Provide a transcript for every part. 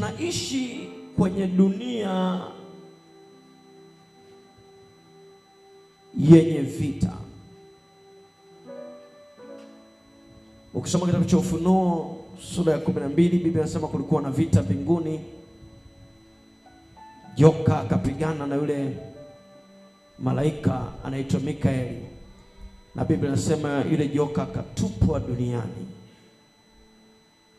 tunaishi kwenye dunia yenye vita. Ukisoma kitabu cha Ufunuo sura ya 12, Biblia inasema kulikuwa na vita mbinguni. Joka akapigana na yule malaika anaitwa Mikaeli, na Biblia inasema yule joka akatupwa duniani.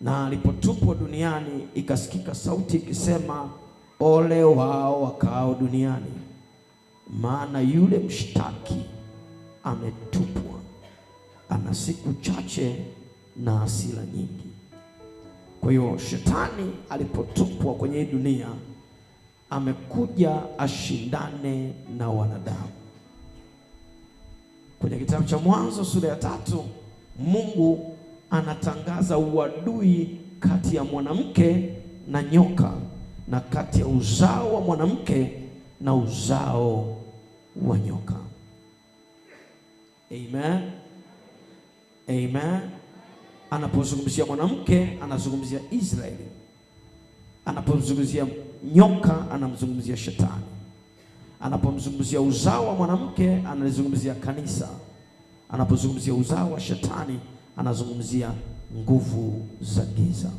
Na alipotupwa duniani, ikasikika sauti ikisema, ole wao wakao duniani, maana yule mshtaki ametupwa, ana siku chache na hasira nyingi. Kwa hiyo shetani alipotupwa kwenye hii dunia, amekuja ashindane na wanadamu. Kwenye kitabu cha Mwanzo sura ya 3, Mungu anatangaza uadui kati ya mwanamke na nyoka, na kati ya uzao wa mwanamke na uzao wa nyoka. Amen. Amen. Anapozungumzia mwanamke anazungumzia Israeli. Anapozungumzia nyoka anamzungumzia shetani. Anapomzungumzia uzao wa mwanamke analizungumzia kanisa. Anapozungumzia uzao wa shetani anazungumzia nguvu za giza.